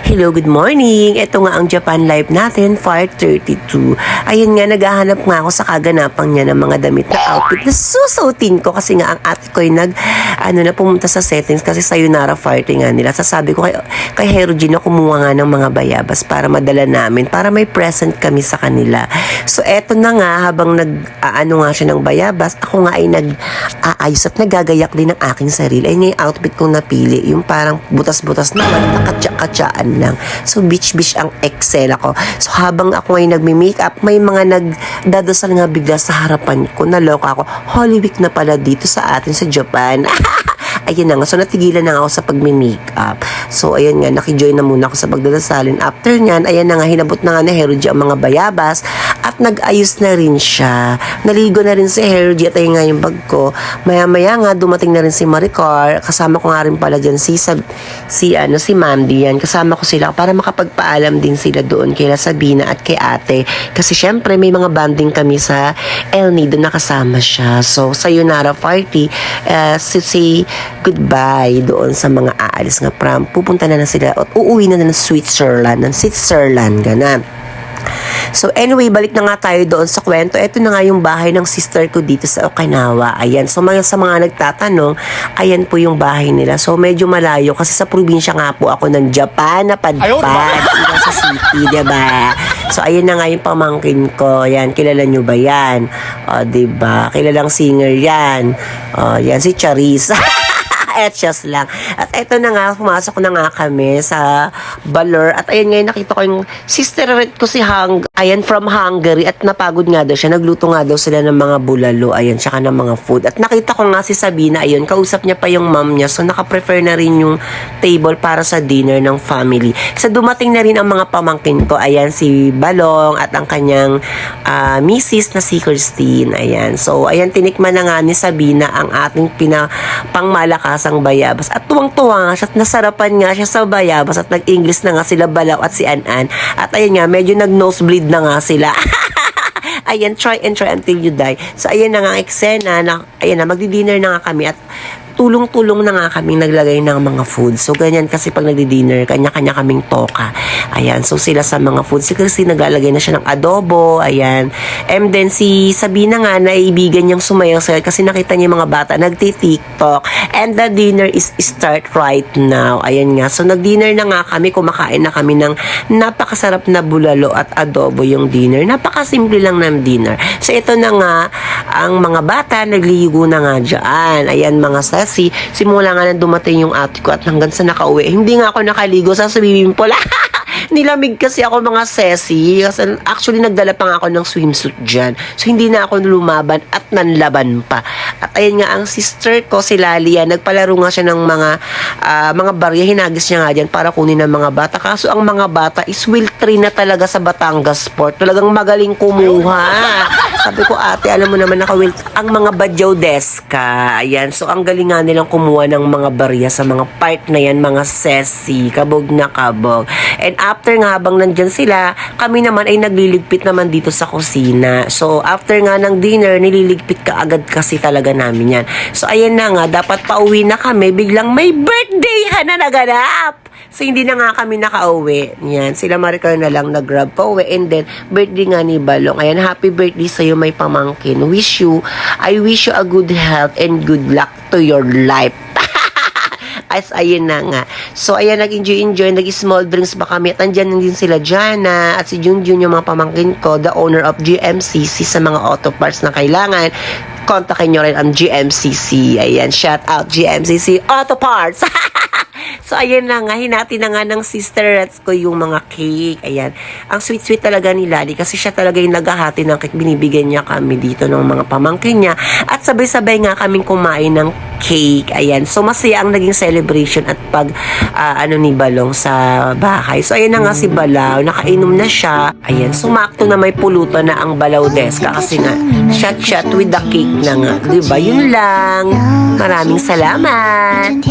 Hello, good morning. Ito nga ang Japan Live natin, part 32. Ayun nga, naghahanap nga ako sa kaganapang niya ng mga damit na outfit na susutin ko kasi nga ang ate ko ay pumunta sa settings kasi sayonara party nga nila. Sasabi ko kay Heroji na kumuha nga ng mga bayabas para madala namin, para may present kami sa kanila. So, eto na nga, habang nga siya ng bayabas, ako nga ay nag-aayos at nagagayak din ng aking sarili. Ay nga yung outfit kong napili, yung parang butas-butas na nakatsa-katsaan lang. So, beach ang excel ako. So, habang ako ay nagmi-makeup, may mga nagdadasal nga bigla sa harapan ko. Naloka ako. Holy Week na pala dito sa atin sa Japan. Ayun na nga. So, natigilan na ako sa pagmi-makeup. So, ayan nga. Nakijoin na muna ako sa pagdadasalin. After nyan, ayan na nga. Hinabot na nga ni Heroji ang mga bayabas at nag-ayos na rin siya. Naligo na rin si Heroji at ayun nga yung bag ko. Maya-maya nga, dumating na rin si Maricar. Kasama ko nga rin pala dyan si Mandy yan. Kasama ko sila para makapagpaalam din sila doon kay Sabina at kay ate. Kasi syempre, may mga banding kami sa El Nido na kasama siya. So, sayonara party, say goodbye doon sa mga aalis nga prom. Pupunta na sila at uuwi na ng Switzerland, ganan. So anyway, balik na nga tayo doon sa kwento. Ito na nga yung bahay ng sister ko dito sa Okinawa. Ayan. So sa mga nagtatanong, ayan po yung bahay nila. So medyo malayo kasi sa probinsya nga po ako ng Japan na padpad. Sa city, diba? So ayan na nga yung pamangkin ko. Ayan, kilala nyo ba yan? O, diba? Kilalang singer yan. O, yan si Charisse. Etchas lang. At ito na nga, pumasok na nga kami sa Balor. At ayan nga, nakita ko yung sister ko si ayan, from Hungary. At napagod nga daw siya. Nagluto nga daw sila ng mga bulalo. Ayan, tsaka ng mga food. At nakita ko nga si Sabina, ayun, kausap niya pa yung mom niya. So, naka-prefer na rin yung table para sa dinner ng family. So, dumating na rin ang mga pamangkin ko. Ayan, si Balong at ang kanyang misis na si Christine. Ayan. So, ayan, tinikman na nga ni Sabina ang ating pangmalakasang bayabas. At tuwang-tuwa nga siya at nasarapan nga siya sa bayabas at nag-English na nga sila Balaw at si An-An. At ayun nga, medyo nag-nosebleed na nga sila. Ayan, try until you die. So, ayan na nga ang eksena na, ayan na, magdi-dinner na nga kami at tulong-tulong na nga kaming naglagay ng mga food. So, ganyan kasi pag nagdi-dinner, kanya-kanya kaming toka. Ayan, so sila sa mga food. Si Christine naglalagay na siya ng adobo. Ayan. And then si Sabina nga, naibigan niyang sumayaw-sayaw kasi nakita niya yung mga bata nagti-TikTok. And the dinner is start right now. Ayan nga. So, nag-dinner na nga kami. Kumakain na kami ng napakasarap na bulalo at adobo yung dinner. Napakasimple lang ng dinner. So, ito na nga, ang mga bata nagliligo na nga dyan. Ayan, mga simula nga na dumating yung ate ko at hanggang sa nakauwi. Hindi nga ako nakaligo sa swimming pool. Nilamig kasi ako mga sesi. Kasi actually nagdala pa nga ako ng swimsuit dyan. So hindi na ako lumaban at nanlaban pa. At ayun nga ang sister ko si Lalia. Nagpalaro nga siya ng mga barya. Hinagis niya nga dyan para kunin ng mga bata. Kaso ang mga bata is will train na talaga sa Batangas Sport. Talagang magaling kumuha. Sabi ko, ate, alam mo naman naka-will ang mga badyaw deska. Ayan. So ang galing nga nilang kumuha ng mga barya sa mga part na yan. Mga sesi. Kabog na kabog. And after nga habang nandyan sila, kami naman ay nagliligpit naman dito sa kusina. So, after nga ng dinner, nililigpit ka agad kasi talaga namin yan. So, ayan na nga, dapat pauwi na kami. Biglang may birthday na naganap. So, hindi na nga kami nakauwi. Yan, sila Maricar na lang nag-grab pa uwi. And then, birthday nga ni Balong. Ayan, happy birthday sa'yo, may pamangkin. I wish you a good health and good luck to your life. As ayun na nga. So, ayan, nag-enjoy, nag-small drinks ba kami. At andyan din sila Jana at si Junjun, yung mga pamangkin ko, the owner of GMCC sa mga auto parts na kailangan. Kontakin nyo rin ang GMCC. Ayan, shout out GMCC Auto Parts. So, ayan na nga, hinati na nga ng sister ko yung mga cake. Ayan. Ang sweet-sweet talaga ni Lali kasi siya talaga yung naghahati ng cake. Binibigyan niya kami dito ng mga pamangkin niya. At sabay-sabay nga kaming kumain ng cake. Ayan. So, masaya ang naging celebration at ni Balong sa bahay. So, ayan na nga si Balaw. Nakainom na siya. Ayan. Sumakto na may pulutan na ang Balaw deska kasi nga, shot with the cake na nga. Diba? Yun lang. Maraming salamat.